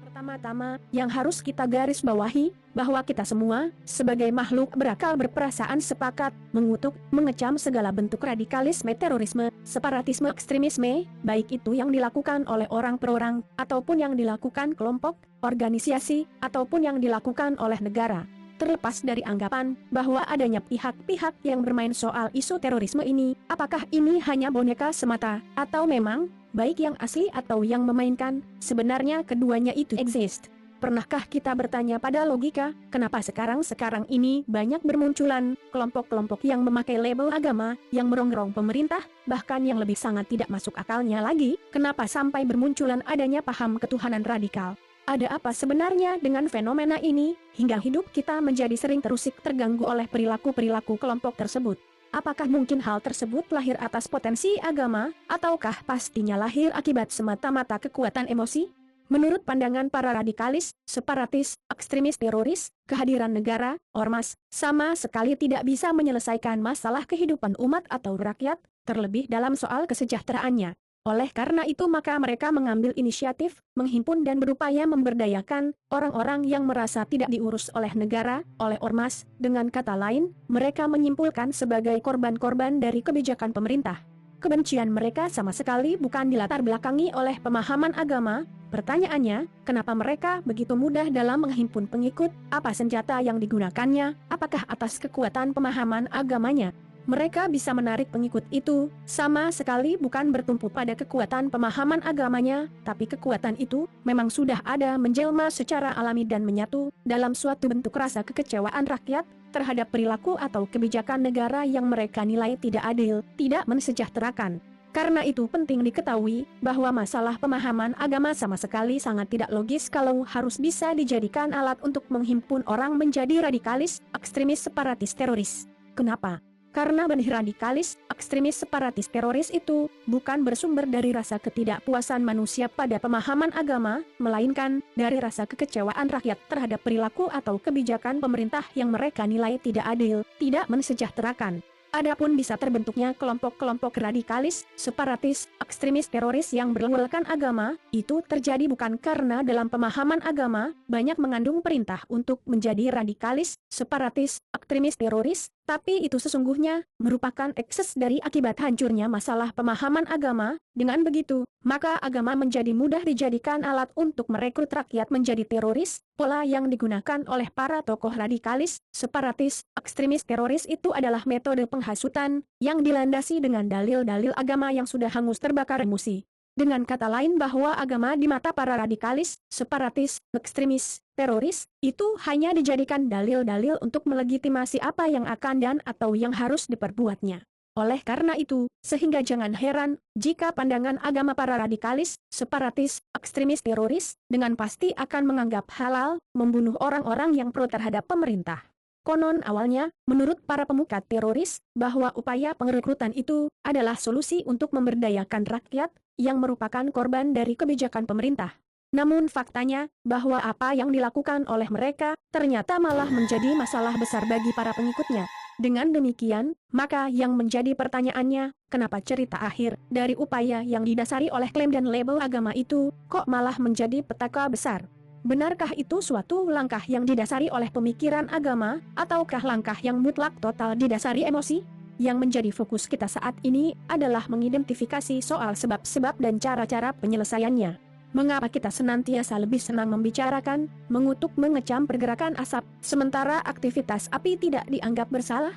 Pertama-tama, yang harus kita garis bawahi, bahwa kita semua, sebagai makhluk berakal berperasaan sepakat, mengutuk, mengecam segala bentuk radikalisme, terorisme, separatisme, ekstremisme, baik itu yang dilakukan oleh orang per orang, ataupun yang dilakukan kelompok, organisasi, ataupun yang dilakukan oleh negara. Terlepas dari anggapan bahwa adanya pihak-pihak yang bermain soal isu terorisme ini, apakah ini hanya boneka semata, atau memang baik yang asli atau yang memainkan, sebenarnya keduanya itu exist. Pernahkah kita bertanya pada logika, kenapa sekarang ini banyak bermunculan kelompok-kelompok yang memakai label agama, yang merongrong pemerintah, bahkan yang lebih sangat tidak masuk akalnya lagi, kenapa sampai bermunculan adanya paham ketuhanan radikal? Ada apa sebenarnya dengan fenomena ini, hingga hidup kita menjadi sering terusik terganggu oleh perilaku-perilaku kelompok tersebut? Apakah mungkin hal tersebut lahir atas potensi agama, ataukah pastinya lahir akibat semata-mata kekuatan emosi? Menurut pandangan para radikalis, separatis, ekstremis teroris, kehadiran negara, ormas, sama sekali tidak bisa menyelesaikan masalah kehidupan umat atau rakyat, terlebih dalam soal kesejahteraannya. Oleh karena itu maka mereka mengambil inisiatif, menghimpun dan berupaya memberdayakan orang-orang yang merasa tidak diurus oleh negara, oleh ormas. Dengan kata lain, mereka menyimpulkan sebagai korban-korban dari kebijakan pemerintah. Kebencian mereka sama sekali bukan dilatar belakangi oleh pemahaman agama. Pertanyaannya, kenapa mereka begitu mudah dalam menghimpun pengikut? Apa senjata yang digunakannya? Apakah atas kekuatan pemahaman agamanya mereka bisa menarik pengikut itu? Sama sekali bukan bertumpu pada kekuatan pemahaman agamanya, tapi kekuatan itu memang sudah ada menjelma secara alami dan menyatu dalam suatu bentuk rasa kekecewaan rakyat terhadap perilaku atau kebijakan negara yang mereka nilai tidak adil, tidak mensejahterakan. Karena itu penting diketahui bahwa masalah pemahaman agama sama sekali sangat tidak logis kalau harus bisa dijadikan alat untuk menghimpun orang menjadi radikalis, ekstremis, separatis, teroris. Kenapa? Karena benih radikalis, ekstremis, separatis, teroris itu bukan bersumber dari rasa ketidakpuasan manusia pada pemahaman agama, melainkan dari rasa kekecewaan rakyat terhadap perilaku atau kebijakan pemerintah yang mereka nilai tidak adil, tidak mensejahterakan. Adapun bisa terbentuknya kelompok-kelompok radikalis, separatis, ekstremis, teroris yang berlabelkan agama, itu terjadi bukan karena dalam pemahaman agama banyak mengandung perintah untuk menjadi radikalis, separatis, ekstremis, teroris, tapi itu sesungguhnya merupakan ekses dari akibat hancurnya masalah pemahaman agama. Dengan begitu, maka agama menjadi mudah dijadikan alat untuk merekrut rakyat menjadi teroris. Pola yang digunakan oleh para tokoh radikalis, separatis, ekstremis, teroris itu adalah metode penghasutan yang dilandasi dengan dalil-dalil agama yang sudah hangus terbakar emosi. Dengan kata lain bahwa agama di mata para radikalis, separatis, ekstremis, teroris, itu hanya dijadikan dalil-dalil untuk melegitimasi apa yang akan dan atau yang harus diperbuatnya. Oleh karena itu, sehingga jangan heran jika pandangan agama para radikalis, separatis, ekstremis, teroris, dengan pasti akan menganggap halal membunuh orang-orang yang pro terhadap pemerintah. Konon awalnya, menurut para pemuka teroris, bahwa upaya pengrekrutan itu adalah solusi untuk memberdayakan rakyat yang merupakan korban dari kebijakan pemerintah. Namun faktanya, bahwa apa yang dilakukan oleh mereka, ternyata malah menjadi masalah besar bagi para pengikutnya. Dengan demikian, maka yang menjadi pertanyaannya, kenapa cerita akhir dari upaya yang didasari oleh klaim dan label agama itu, kok malah menjadi petaka besar? Benarkah itu suatu langkah yang didasari oleh pemikiran agama, ataukah langkah yang mutlak total didasari emosi? Yang menjadi fokus kita saat ini adalah mengidentifikasi soal sebab-sebab dan cara-cara penyelesaiannya. Mengapa kita senantiasa lebih senang membicarakan, mengutuk, mengecam pergerakan asap, sementara aktivitas api tidak dianggap bersalah?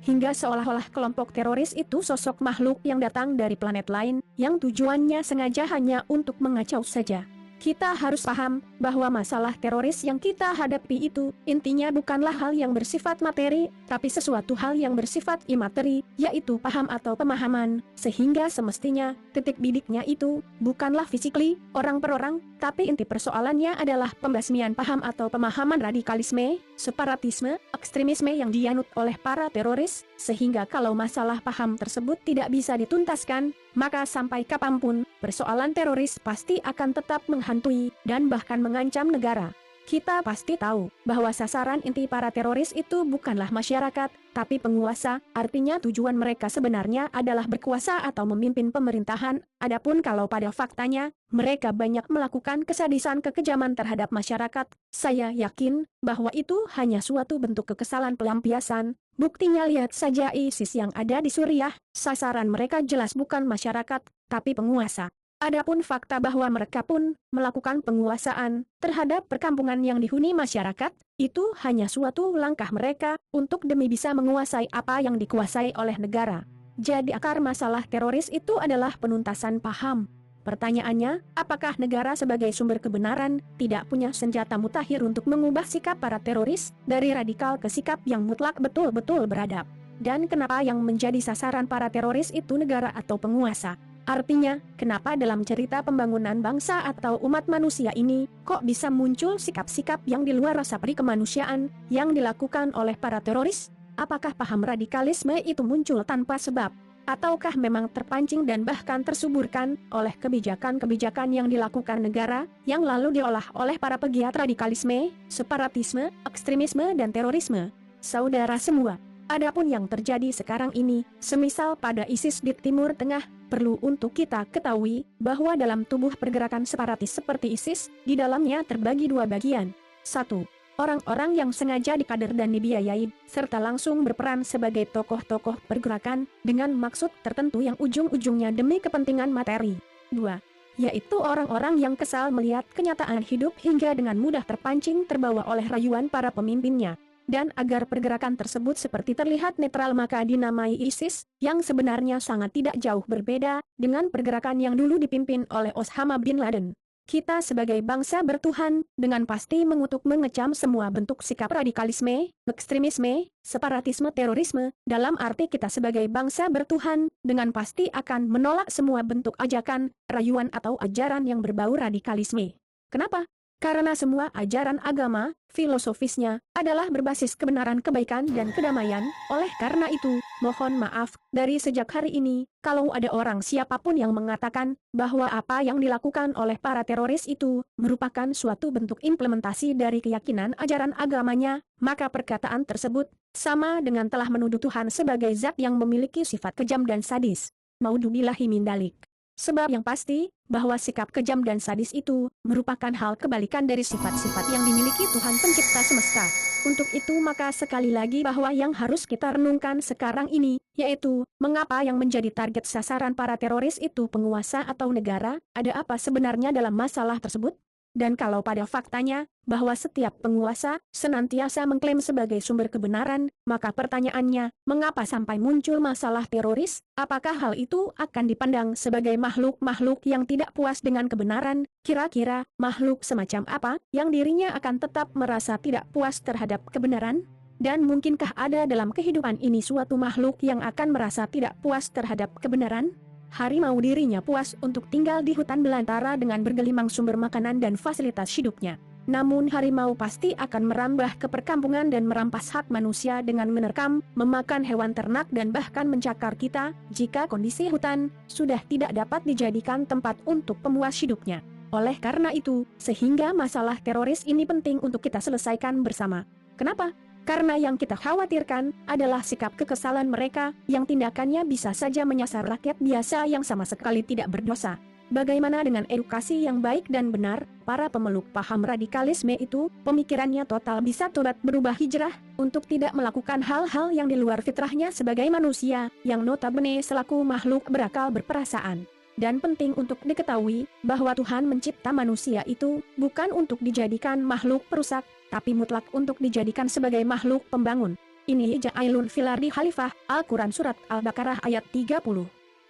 Hingga seolah-olah kelompok teroris itu sosok makhluk yang datang dari planet lain, yang tujuannya sengaja hanya untuk mengacau saja. Kita harus paham bahwa masalah teroris yang kita hadapi itu intinya bukanlah hal yang bersifat materi, tapi sesuatu hal yang bersifat imateri, yaitu paham atau pemahaman, sehingga semestinya titik bidiknya itu bukanlah physically, orang per orang, tapi inti persoalannya adalah pembasmian paham atau pemahaman radikalisme, separatisme, ekstremisme yang dianut oleh para teroris, sehingga kalau masalah paham tersebut tidak bisa dituntaskan, maka sampai kapanpun, persoalan teroris pasti akan tetap menghantui dan bahkan mengancam negara. Kita pasti tahu bahwa sasaran inti para teroris itu bukanlah masyarakat, tapi penguasa, artinya tujuan mereka sebenarnya adalah berkuasa atau memimpin pemerintahan. Adapun kalau pada faktanya, mereka banyak melakukan kesadisan kekejaman terhadap masyarakat. Saya yakin bahwa itu hanya suatu bentuk kekesalan pelampiasan. Buktinya lihat saja ISIS yang ada di Suriah, sasaran mereka jelas bukan masyarakat, tapi penguasa. Adapun fakta bahwa mereka pun melakukan penguasaan terhadap perkampungan yang dihuni masyarakat, itu hanya suatu langkah mereka untuk demi bisa menguasai apa yang dikuasai oleh negara. Jadi akar masalah teroris itu adalah penuntasan paham. Pertanyaannya, apakah negara sebagai sumber kebenaran tidak punya senjata mutakhir untuk mengubah sikap para teroris dari radikal ke sikap yang mutlak betul-betul beradab? Dan kenapa yang menjadi sasaran para teroris itu negara atau penguasa? Artinya, kenapa dalam cerita pembangunan bangsa atau umat manusia ini, kok bisa muncul sikap-sikap yang di luar rasa peri kemanusiaan yang dilakukan oleh para teroris? Apakah paham radikalisme itu muncul tanpa sebab? Ataukah memang terpancing dan bahkan tersuburkan oleh kebijakan-kebijakan yang dilakukan negara, yang lalu diolah oleh para pegiat radikalisme, separatisme, ekstremisme dan terorisme? Saudara semua, adapun yang terjadi sekarang ini, semisal pada ISIS di Timur Tengah, perlu untuk kita ketahui bahwa dalam tubuh pergerakan separatis seperti ISIS, di dalamnya terbagi dua bagian. 1. Orang-orang yang sengaja dikader dan dibiayai, serta langsung berperan sebagai tokoh-tokoh pergerakan, dengan maksud tertentu yang ujung-ujungnya demi kepentingan materi. 2. Yaitu orang-orang yang kesal melihat kenyataan hidup hingga dengan mudah terpancing terbawa oleh rayuan para pemimpinnya. Dan agar pergerakan tersebut seperti terlihat netral maka dinamai ISIS, yang sebenarnya sangat tidak jauh berbeda dengan pergerakan yang dulu dipimpin oleh Osama bin Laden. Kita sebagai bangsa bertuhan, dengan pasti mengutuk mengecam semua bentuk sikap radikalisme, ekstremisme, separatisme terorisme, dalam arti kita sebagai bangsa bertuhan, dengan pasti akan menolak semua bentuk ajakan, rayuan atau ajaran yang berbau radikalisme. Kenapa? Karena semua ajaran agama, filosofisnya, adalah berbasis kebenaran kebaikan dan kedamaian. Oleh karena itu, mohon maaf, dari sejak hari ini, kalau ada orang siapapun yang mengatakan bahwa apa yang dilakukan oleh para teroris itu merupakan suatu bentuk implementasi dari keyakinan ajaran agamanya, maka perkataan tersebut sama dengan telah menuduh Tuhan sebagai zat yang memiliki sifat kejam dan sadis. Naudzubillahi min dzalik. Sebab yang pasti, bahwa sikap kejam dan sadis itu merupakan hal kebalikan dari sifat-sifat yang dimiliki Tuhan Pencipta semesta. Untuk itu maka sekali lagi bahwa yang harus kita renungkan sekarang ini, yaitu, mengapa yang menjadi target sasaran para teroris itu penguasa atau negara, ada apa sebenarnya dalam masalah tersebut? Dan kalau pada faktanya, bahwa setiap penguasa senantiasa mengklaim sebagai sumber kebenaran, maka pertanyaannya, mengapa sampai muncul masalah teroris? Apakah hal itu akan dipandang sebagai makhluk-makhluk yang tidak puas dengan kebenaran? Kira-kira, makhluk semacam apa yang dirinya akan tetap merasa tidak puas terhadap kebenaran? Dan mungkinkah ada dalam kehidupan ini suatu makhluk yang akan merasa tidak puas terhadap kebenaran? Harimau dirinya puas untuk tinggal di hutan belantara dengan bergelimang sumber makanan dan fasilitas hidupnya. Namun harimau pasti akan merambah ke perkampungan dan merampas hak manusia dengan menerkam, memakan hewan ternak dan bahkan mencakar kita, jika kondisi hutan sudah tidak dapat dijadikan tempat untuk pemuas hidupnya. Oleh karena itu, sehingga masalah teroris ini penting untuk kita selesaikan bersama. Kenapa? Karena yang kita khawatirkan adalah sikap kekesalan mereka yang tindakannya bisa saja menyasar rakyat biasa yang sama sekali tidak berdosa. Bagaimana dengan edukasi yang baik dan benar? Para pemeluk paham radikalisme itu, pemikirannya total bisa tobat berubah hijrah, untuk tidak melakukan hal-hal yang di luar fitrahnya sebagai manusia, yang notabene selaku makhluk berakal berperasaan. Dan penting untuk diketahui, bahwa Tuhan mencipta manusia itu, bukan untuk dijadikan makhluk perusak, tapi mutlak untuk dijadikan sebagai makhluk pembangun. Ini Ja'ilun fil ardi Khalifah, Al-Quran Surat Al-Baqarah ayat 30.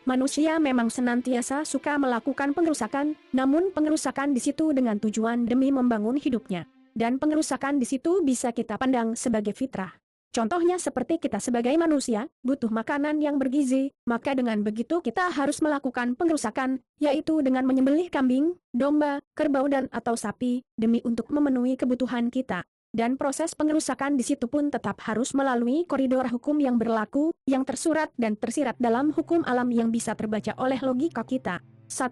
Manusia memang senantiasa suka melakukan pengerusakan, namun pengerusakan di situ dengan tujuan demi membangun hidupnya. Dan pengerusakan di situ bisa kita pandang sebagai fitrah. Contohnya seperti kita sebagai manusia, butuh makanan yang bergizi, maka dengan begitu kita harus melakukan pengerusakan, yaitu dengan menyembelih kambing, domba, kerbau dan atau sapi, demi untuk memenuhi kebutuhan kita. Dan proses pengerusakan di situ pun tetap harus melalui koridor hukum yang berlaku, yang tersurat dan tersirat dalam hukum alam yang bisa terbaca oleh logika kita. 1.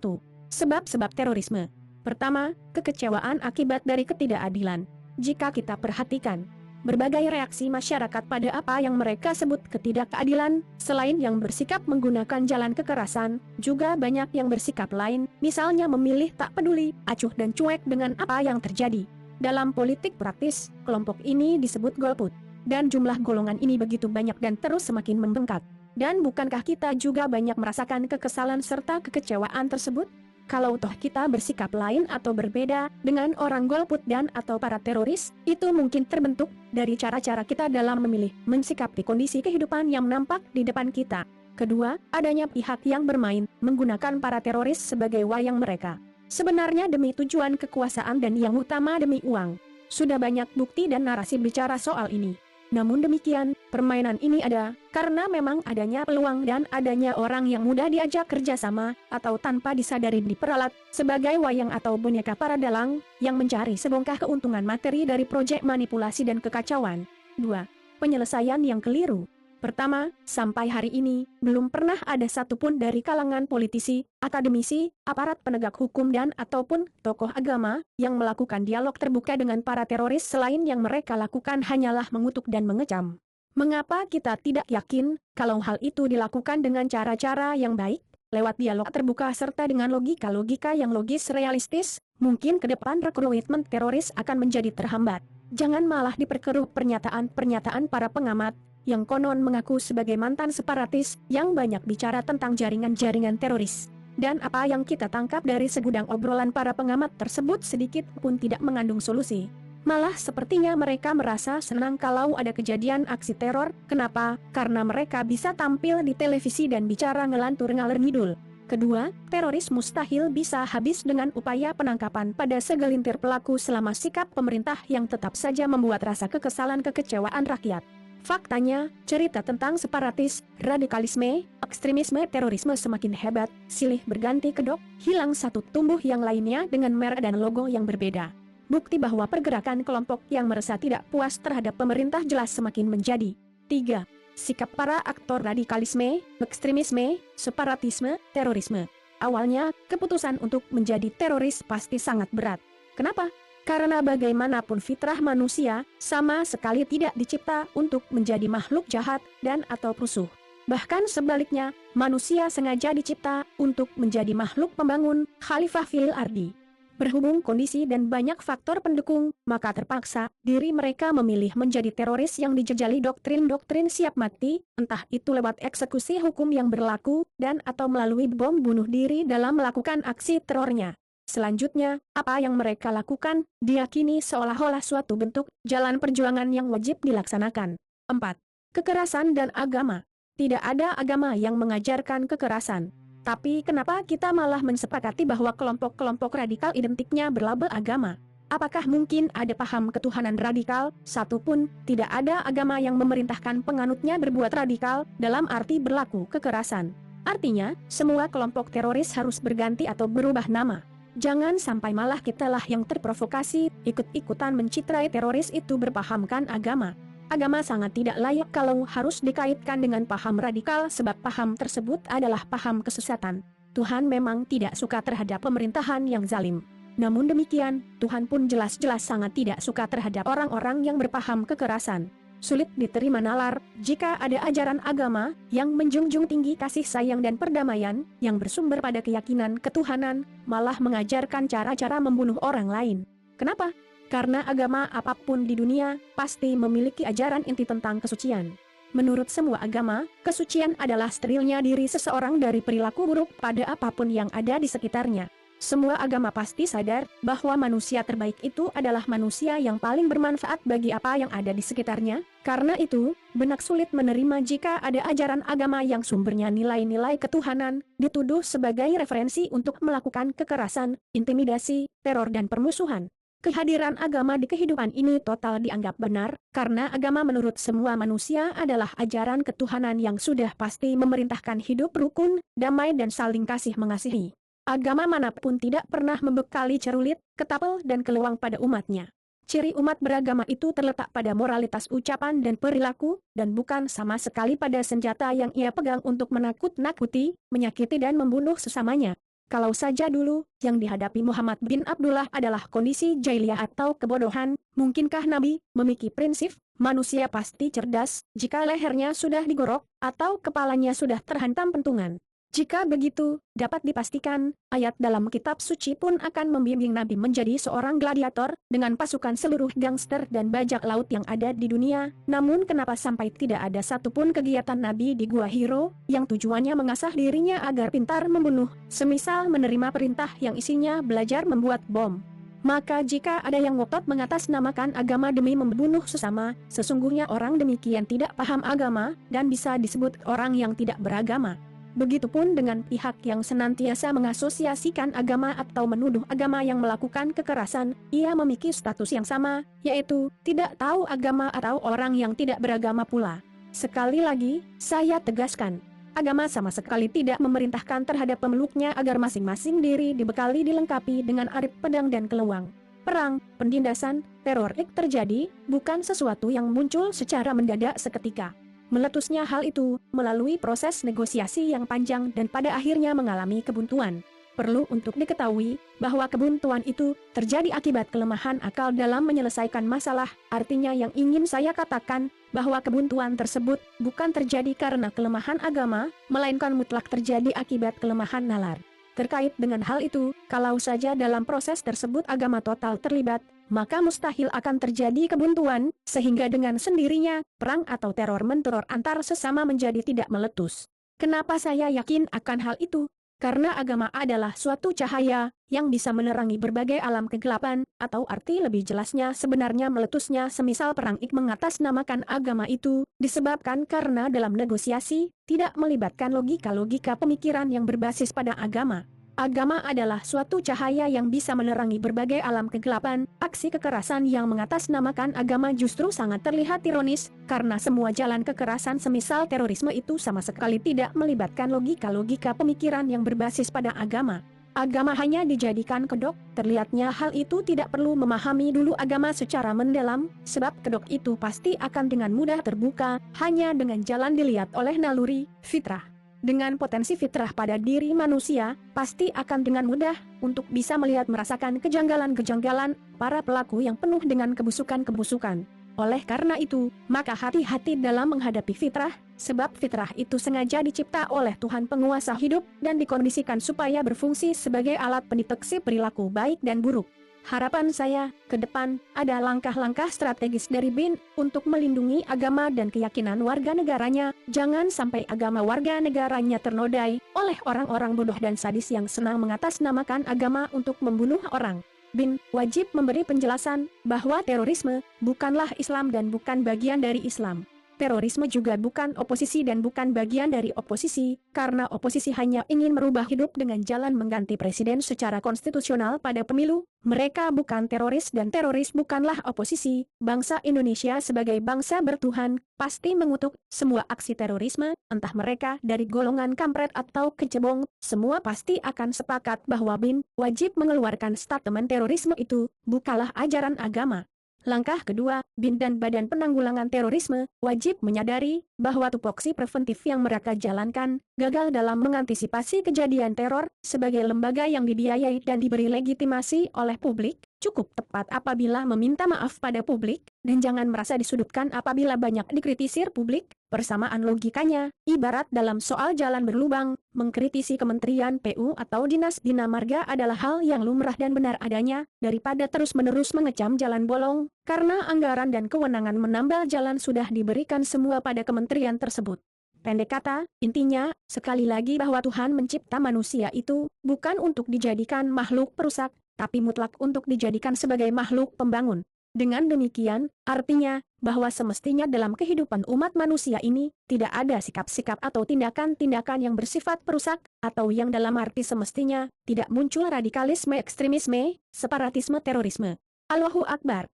Sebab-sebab terorisme. Pertama, kekecewaan akibat dari ketidakadilan. Jika kita perhatikan, berbagai reaksi masyarakat pada apa yang mereka sebut ketidakadilan, selain yang bersikap menggunakan jalan kekerasan, juga banyak yang bersikap lain, misalnya memilih tak peduli, acuh dan cuek dengan apa yang terjadi. Dalam politik praktis, kelompok ini disebut golput. Dan jumlah golongan ini begitu banyak dan terus semakin membengkak. Dan bukankah kita juga banyak merasakan kekesalan serta kekecewaan tersebut? Kalau toh kita bersikap lain atau berbeda dengan orang golput dan atau para teroris, itu mungkin terbentuk dari cara-cara kita dalam memilih mensikapi kondisi kehidupan yang nampak di depan kita. Kedua, adanya pihak yang bermain menggunakan para teroris sebagai wayang mereka. Sebenarnya demi tujuan kekuasaan dan yang utama demi uang. Sudah banyak bukti dan narasi bicara soal ini. Namun demikian, permainan ini ada, karena memang adanya peluang dan adanya orang yang mudah diajak kerjasama, atau tanpa disadari diperalat, sebagai wayang atau boneka para dalang, yang mencari sebongkah keuntungan materi dari proyek manipulasi dan kekacauan. 2. Penyelesaian yang keliru. Pertama, sampai hari ini, belum pernah ada satupun dari kalangan politisi, akademisi, aparat penegak hukum dan ataupun tokoh agama, yang melakukan dialog terbuka dengan para teroris selain yang mereka lakukan hanyalah mengutuk dan mengecam. Mengapa kita tidak yakin, kalau hal itu dilakukan dengan cara-cara yang baik, lewat dialog terbuka serta dengan logika-logika yang logis realistis, mungkin ke depan rekrutmen teroris akan menjadi terhambat. Jangan malah diperkeruh pernyataan-pernyataan para pengamat, yang konon mengaku sebagai mantan separatis, yang banyak bicara tentang jaringan-jaringan teroris. Dan apa yang kita tangkap dari segudang obrolan para pengamat tersebut sedikit pun tidak mengandung solusi. Malah sepertinya mereka merasa senang kalau ada kejadian aksi teror. Kenapa? Karena mereka bisa tampil di televisi dan bicara ngelantur ngalor ngidul. Kedua, teroris mustahil bisa habis dengan upaya penangkapan pada segelintir pelaku selama sikap pemerintah yang tetap saja membuat rasa kekesalan kekecewaan rakyat. Faktanya, cerita tentang separatis, radikalisme, ekstremisme terorisme semakin hebat, silih berganti kedok, hilang satu tumbuh yang lainnya dengan merek dan logo yang berbeda. Bukti bahwa pergerakan kelompok yang merasa tidak puas terhadap pemerintah jelas semakin menjadi. 3. Sikap para aktor radikalisme, ekstremisme, separatisme, terorisme. Awalnya, keputusan untuk menjadi teroris pasti sangat berat. Kenapa? Karena bagaimanapun fitrah manusia, sama sekali tidak dicipta untuk menjadi makhluk jahat dan atau rusuh. Bahkan sebaliknya, manusia sengaja dicipta untuk menjadi makhluk pembangun, khalifah fil ardi. Berhubung kondisi dan banyak faktor pendukung, maka terpaksa diri mereka memilih menjadi teroris yang dijejali doktrin-doktrin siap mati, entah itu lewat eksekusi hukum yang berlaku, dan atau melalui bom bunuh diri dalam melakukan aksi terornya. Selanjutnya, apa yang mereka lakukan, diyakini seolah-olah suatu bentuk jalan perjuangan yang wajib dilaksanakan. 4. Kekerasan dan agama. Tidak ada agama yang mengajarkan kekerasan. Tapi kenapa kita malah mensepakati bahwa kelompok-kelompok radikal identiknya berlabel agama? Apakah mungkin ada paham ketuhanan radikal? Satupun tidak ada agama yang memerintahkan penganutnya berbuat radikal dalam arti berlaku kekerasan. Artinya, semua kelompok teroris harus berganti atau berubah nama. Jangan sampai malah kitalah yang terprovokasi, ikut-ikutan mencitrai teroris itu berpahamkan agama. Agama sangat tidak layak kalau harus dikaitkan dengan paham radikal sebab paham tersebut adalah paham kesesatan. Tuhan memang tidak suka terhadap pemerintahan yang zalim. Namun demikian, Tuhan pun jelas-jelas sangat tidak suka terhadap orang-orang yang berpaham kekerasan. Sulit diterima nalar jika ada ajaran agama yang menjunjung tinggi kasih sayang dan perdamaian yang bersumber pada keyakinan ketuhanan, malah mengajarkan cara-cara membunuh orang lain. Kenapa? Karena agama apapun di dunia pasti memiliki ajaran inti tentang kesucian. Menurut semua agama, kesucian adalah sterilnya diri seseorang dari perilaku buruk pada apapun yang ada di sekitarnya. Semua agama pasti sadar bahwa manusia terbaik itu adalah manusia yang paling bermanfaat bagi apa yang ada di sekitarnya. Karena itu, benak sulit menerima jika ada ajaran agama yang sumbernya nilai-nilai ketuhanan, dituduh sebagai referensi untuk melakukan kekerasan, intimidasi, teror dan permusuhan. Kehadiran agama di kehidupan ini total dianggap benar, karena agama menurut semua manusia adalah ajaran ketuhanan yang sudah pasti memerintahkan hidup rukun, damai dan saling kasih mengasihi. Agama manapun tidak pernah membekali cerulit, ketapel dan keluang pada umatnya. Ciri umat beragama itu terletak pada moralitas ucapan dan perilaku, dan bukan sama sekali pada senjata yang ia pegang untuk menakut-nakuti, menyakiti dan membunuh sesamanya. Kalau saja dulu, yang dihadapi Muhammad bin Abdullah adalah kondisi jahiliyah atau kebodohan, mungkinkah Nabi memiliki prinsip, manusia pasti cerdas, jika lehernya sudah digorok, atau kepalanya sudah terhantam pentungan? Jika begitu, dapat dipastikan, ayat dalam kitab suci pun akan membimbing Nabi menjadi seorang gladiator, dengan pasukan seluruh gangster dan bajak laut yang ada di dunia. Namun kenapa sampai tidak ada satupun kegiatan Nabi di Gua Hiro, yang tujuannya mengasah dirinya agar pintar membunuh, semisal menerima perintah yang isinya belajar membuat bom? Maka jika ada yang ngotot mengatasnamakan agama demi membunuh sesama, sesungguhnya orang demikian tidak paham agama, dan bisa disebut orang yang tidak beragama. Begitupun dengan pihak yang senantiasa mengasosiasikan agama atau menuduh agama yang melakukan kekerasan, ia memiliki status yang sama, yaitu tidak tahu agama atau orang yang tidak beragama pula. Sekali lagi, saya tegaskan, agama sama sekali tidak memerintahkan terhadap pemeluknya agar masing-masing diri dibekali dilengkapi dengan arit pedang dan kelewang. Perang, penindasan, teror terjadi, bukan sesuatu yang muncul secara mendadak seketika. Meletusnya hal itu melalui proses negosiasi yang panjang dan pada akhirnya mengalami kebuntuan. Perlu untuk diketahui bahwa kebuntuan itu terjadi akibat kelemahan akal dalam menyelesaikan masalah. Artinya yang ingin saya katakan bahwa kebuntuan tersebut bukan terjadi karena kelemahan agama, melainkan mutlak terjadi akibat kelemahan nalar. Terkait dengan hal itu, kalau saja dalam proses tersebut agama total terlibat, maka mustahil akan terjadi kebuntuan, sehingga dengan sendirinya, perang atau teror menteror antar sesama menjadi tidak meletus. Kenapa saya yakin akan hal itu? Karena agama adalah suatu cahaya, yang bisa menerangi berbagai alam kegelapan, atau arti lebih jelasnya sebenarnya meletusnya semisal perang mengatasnamakan agama itu, disebabkan karena dalam negosiasi, tidak melibatkan logika-logika pemikiran yang berbasis pada agama. Agama adalah suatu cahaya yang bisa menerangi berbagai alam kegelapan. Aksi kekerasan yang mengatasnamakan agama justru sangat terlihat ironis, karena semua jalan kekerasan semisal terorisme itu sama sekali tidak melibatkan logika-logika pemikiran yang berbasis pada agama. Agama hanya dijadikan kedok, terlihatnya hal itu tidak perlu memahami dulu agama secara mendalam, sebab kedok itu pasti akan dengan mudah terbuka, hanya dengan jalan dilihat oleh naluri, fitrah. Dengan potensi fitrah pada diri manusia, pasti akan dengan mudah untuk bisa melihat merasakan kejanggalan-kejanggalan para pelaku yang penuh dengan kebusukan-kebusukan. Oleh karena itu, maka hati-hati dalam menghadapi fitrah, sebab fitrah itu sengaja dicipta oleh Tuhan penguasa hidup dan dikondisikan supaya berfungsi sebagai alat pendeteksi perilaku baik dan buruk. Harapan saya, ke depan, ada langkah-langkah strategis dari BIN untuk melindungi agama dan keyakinan warga negaranya. Jangan sampai agama warga negaranya ternodai oleh orang-orang bodoh dan sadis yang senang mengatasnamakan agama untuk membunuh orang. BIN wajib memberi penjelasan bahwa terorisme bukanlah Islam dan bukan bagian dari Islam. Terorisme juga bukan oposisi dan bukan bagian dari oposisi, karena oposisi hanya ingin merubah hidup dengan jalan mengganti presiden secara konstitusional pada pemilu. Mereka bukan teroris dan teroris bukanlah oposisi. Bangsa Indonesia sebagai bangsa bertuhan, pasti mengutuk semua aksi terorisme, entah mereka dari golongan kampret atau kecebong, semua pasti akan sepakat bahwa BIN wajib mengeluarkan statement terorisme itu, bukanlah ajaran agama. Langkah kedua, BIN dan Badan Penanggulangan Terorisme wajib menyadari bahwa tupoksi preventif yang mereka jalankan gagal dalam mengantisipasi kejadian teror. Sebagai lembaga yang dibiayai dan diberi legitimasi oleh publik, cukup tepat apabila meminta maaf pada publik, dan jangan merasa disudutkan apabila banyak dikritisir publik. Persamaan logikanya, ibarat dalam soal jalan berlubang, mengkritisi Kementerian PU atau Dinas Bina Marga adalah hal yang lumrah dan benar adanya, daripada terus-menerus mengecam jalan bolong, karena anggaran dan kewenangan menambal jalan sudah diberikan semua pada kementerian tersebut. Pendek kata, intinya, sekali lagi bahwa Tuhan mencipta manusia itu, bukan untuk dijadikan makhluk perusak, tapi mutlak untuk dijadikan sebagai makhluk pembangun. Dengan demikian, artinya, bahwa semestinya dalam kehidupan umat manusia ini, tidak ada sikap-sikap atau tindakan-tindakan yang bersifat perusak, atau yang dalam arti semestinya, tidak muncul radikalisme ekstremisme, separatisme terorisme. Allahu Akbar.